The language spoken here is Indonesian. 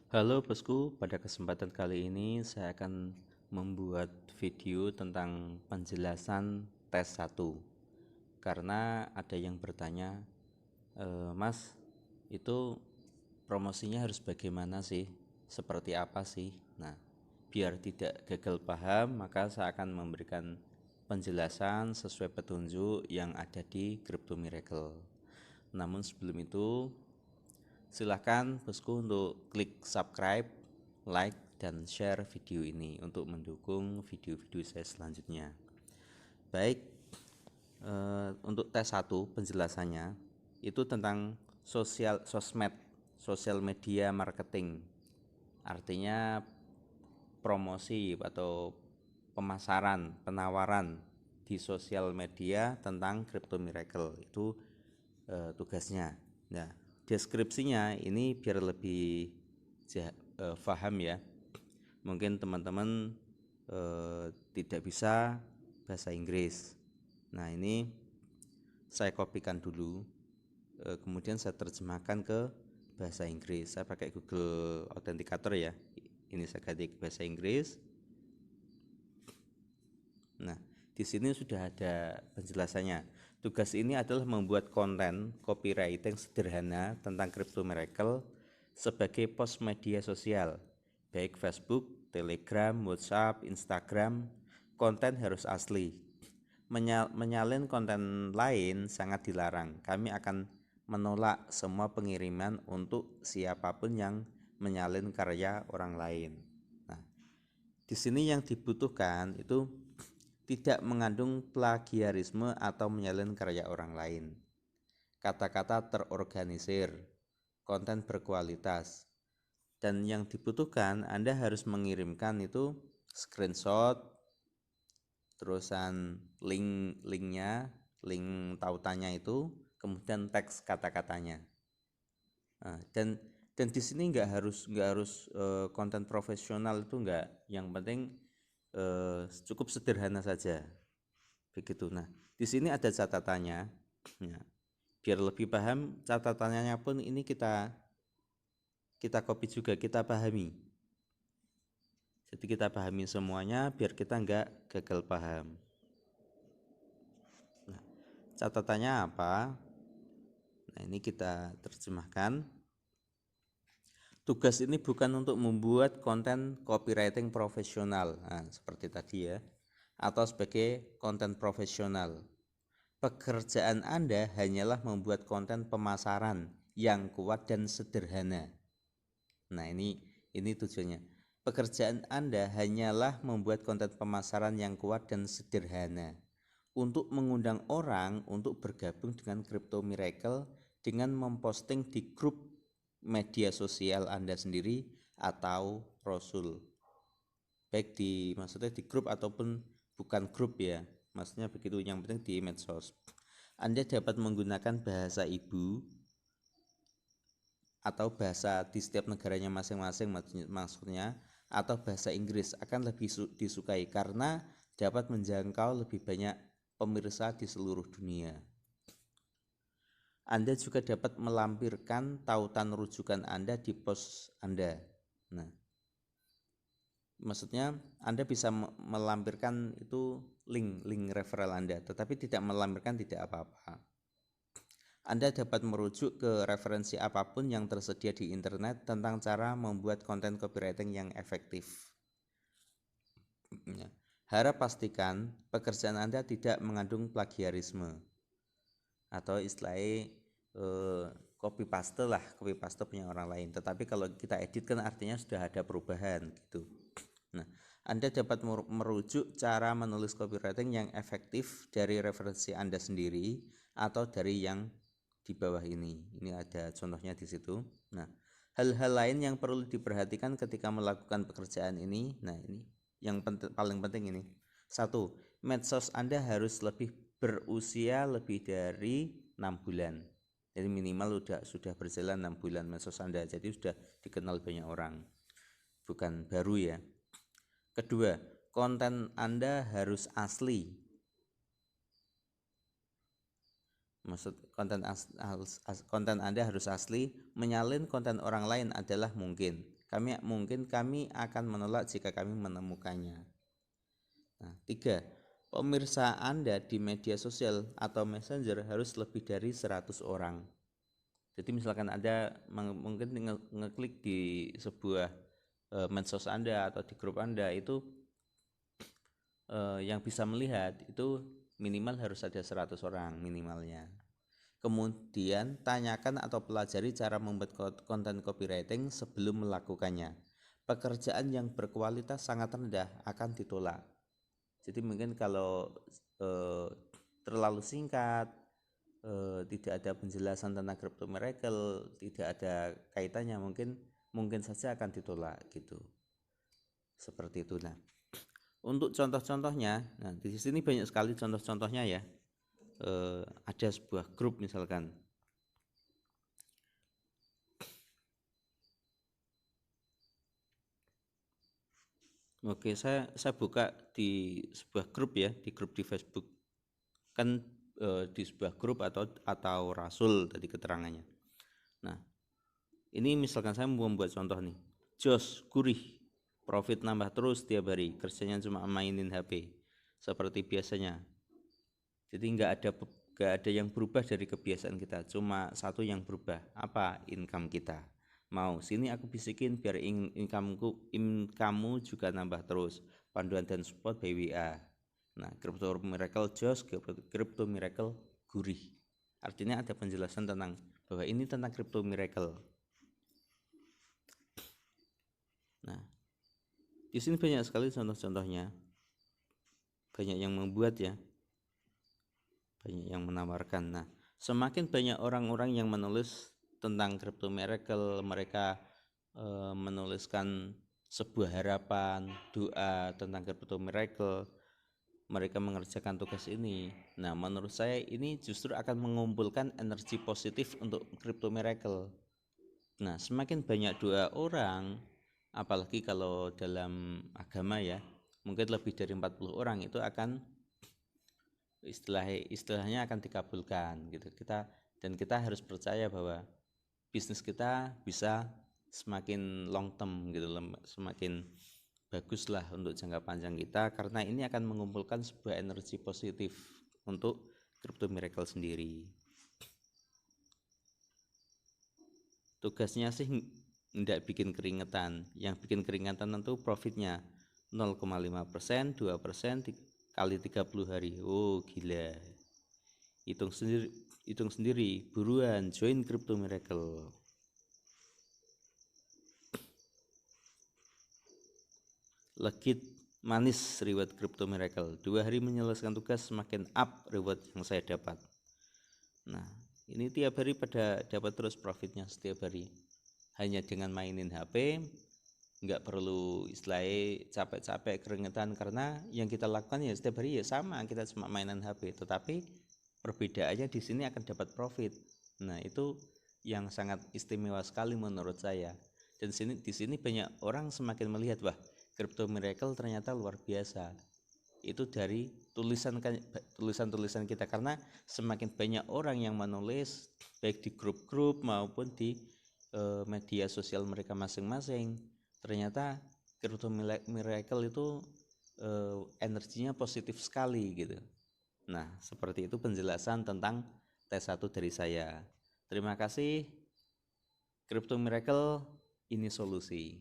Halo bosku, pada kesempatan kali ini saya akan membuat video tentang penjelasan tes 1. Karena ada yang bertanya, Mas, itu promosinya harus bagaimana sih? Seperti apa sih? Nah, biar tidak gagal paham, maka saya akan memberikan penjelasan sesuai petunjuk yang ada di Crypto Miracle. Namun sebelum itu, silahkan bosku untuk klik subscribe, like, dan share video ini untuk mendukung video-video saya selanjutnya. Baik, untuk tes 1 penjelasannya itu tentang sosial media marketing. Artinya promosi atau pemasaran, penawaran di sosial media tentang Crypto Miracle itu tugasnya. Nah, deskripsinya ini biar lebih paham ya. Mungkin teman-teman tidak bisa bahasa Inggris. Nah, ini saya kopikan dulu, kemudian saya terjemahkan ke bahasa Inggris. Saya pakai Google Authenticator ya. Ini saya ganti ke bahasa Inggris. Nah, di sini sudah ada penjelasannya. Tugas ini adalah membuat konten copywriting sederhana tentang Crypto Miracle sebagai post media sosial, baik Facebook, Telegram, WhatsApp, Instagram. Konten harus asli. Menyalin konten lain sangat dilarang. Kami akan menolak semua pengiriman untuk siapapun yang menyalin karya orang lain. Nah, di sini yang dibutuhkan itu tidak mengandung plagiarisme atau menyalin karya orang lain. Kata-kata terorganisir, konten berkualitas, dan yang dibutuhkan Anda harus mengirimkan itu screenshot, terusan linknya, link tautannya itu, kemudian teks kata-katanya. Nah, dan di sini nggak harus konten profesional itu nggak, yang penting cukup sederhana saja. Begitu. Nah, di sini ada catatannya. Ya, biar lebih paham, catatannya pun ini kita copy juga, kita pahami. Jadi kita pahami semuanya biar kita nggak gagal paham. Nah, catatannya apa? Nah, ini kita terjemahkan. Tugas ini bukan untuk membuat konten copywriting profesional, nah, seperti tadi ya, atau sebagai konten profesional. Pekerjaan Anda hanyalah membuat konten pemasaran yang kuat dan sederhana. Nah, ini tujuannya. Pekerjaan Anda hanyalah membuat konten pemasaran yang kuat dan sederhana untuk mengundang orang untuk bergabung dengan Crypto Miracle dengan memposting di grup media sosial Anda sendiri atau Rasul. Baik maksudnya di grup ataupun bukan grup ya. Maksudnya begitu, yang penting di medsos. Anda dapat menggunakan bahasa ibu atau bahasa di setiap negaranya masing-masing, maksudnya, atau bahasa Inggris akan lebih disukai karena dapat menjangkau lebih banyak pemirsa di seluruh dunia. Anda juga dapat melampirkan tautan rujukan Anda di post Anda. Nah, maksudnya Anda bisa melampirkan itu link referral Anda, tetapi tidak melampirkan tidak apa-apa. Anda dapat merujuk ke referensi apapun yang tersedia di internet tentang cara membuat konten copywriting yang efektif. Harap pastikan pekerjaan Anda tidak mengandung plagiarisme atau istilahnya copy paste punya orang lain. Tetapi kalau kita edit kan artinya sudah ada perubahan gitu. Nah, Anda dapat merujuk cara menulis copywriting yang efektif dari referensi Anda sendiri atau dari yang di bawah ini. Ini ada contohnya di situ. Nah, hal-hal lain yang perlu diperhatikan ketika melakukan pekerjaan ini. Nah, ini yang paling penting ini. 1. Medsos Anda harus berusia lebih dari 6 bulan. Jadi minimal sudah berjalan 6 bulan medsos Anda. Jadi sudah dikenal banyak orang. Bukan baru ya. Kedua, konten Anda harus asli. Konten Anda harus asli. Menyalin konten orang lain adalah mungkin. Kami akan menolak jika kami menemukannya. Nah, 3. Pemirsa Anda di media sosial atau messenger harus lebih dari 100 orang. Jadi misalkan Anda mungkin ngeklik di sebuah medsos Anda atau di grup Anda, itu yang bisa melihat itu minimal harus ada 100 orang minimalnya. Kemudian tanyakan atau pelajari cara membuat konten copywriting sebelum melakukannya. Pekerjaan yang berkualitas sangat rendah akan ditolak. Jadi mungkin kalau terlalu singkat, tidak ada penjelasan tentang Crypto Miracle, tidak ada kaitannya, mungkin saja akan ditolak gitu. Seperti itu. Nah, untuk contoh-contohnya, nah di sini banyak sekali contoh-contohnya ya. Ada sebuah grup misalkan. Oke, saya buka di sebuah grup ya, di grup di Facebook. Kan di sebuah grup atau rasul tadi keterangannya. Nah, ini misalkan saya membuat contoh nih. Jos gurih, profit nambah terus tiap hari, kerjanya cuma mainin HP seperti biasanya. Jadi nggak ada yang berubah dari kebiasaan kita, cuma satu yang berubah, apa? Income kita. Mau sini aku bisikin biar income-kamu juga nambah terus. Panduan dan support by WA. Nah, Crypto Miracle Jos, Crypto Miracle gurih. Artinya ada penjelasan tentang bahwa ini tentang Crypto Miracle. Nah, di sini banyak sekali contoh-contohnya. Banyak yang membuat ya. Banyak yang menawarkan. Nah, semakin banyak orang-orang yang menulis tentang Crypto Miracle, mereka menuliskan sebuah harapan, doa tentang Crypto Miracle, mereka mengerjakan tugas ini. Nah, menurut saya ini justru akan mengumpulkan energi positif untuk Crypto Miracle. Nah, semakin banyak doa orang, apalagi kalau dalam agama ya, mungkin lebih dari 40 orang itu akan istilahnya akan dikabulkan gitu. Kita harus percaya bahwa bisnis kita bisa semakin long term gitu, semakin bagus lah untuk jangka panjang kita, karena ini akan mengumpulkan sebuah energi positif untuk Crypto Miracle sendiri. Tugasnya sih tidak bikin keringetan, yang bikin keringetan tentu profitnya 0,5%, 2%, kali 30 hari. Oh gila, hitung sendiri, buruan join Crypto Miracle. Legit manis reward Crypto Miracle. 2 hari menyelesaikan tugas, semakin up reward yang saya dapat. Nah, ini tiap hari pada dapat terus profitnya setiap hari. Hanya dengan mainin HP, nggak perlu istilahnya capek-capek keringetan, karena yang kita lakukan ya setiap hari ya sama, kita cuma mainan HP, tetapi perbedaannya di sini akan dapat profit. Nah, itu yang sangat istimewa sekali menurut saya. Dan di sini banyak orang semakin melihat, wah, Crypto Miracle ternyata luar biasa. Itu dari tulisan-tulisan kita, karena semakin banyak orang yang menulis baik di grup-grup maupun di media sosial mereka masing-masing, ternyata Crypto Miracle itu energinya positif sekali gitu. Nah, seperti itu penjelasan tentang T1 dari saya. Terima kasih. Crypto Miracle, ini solusi.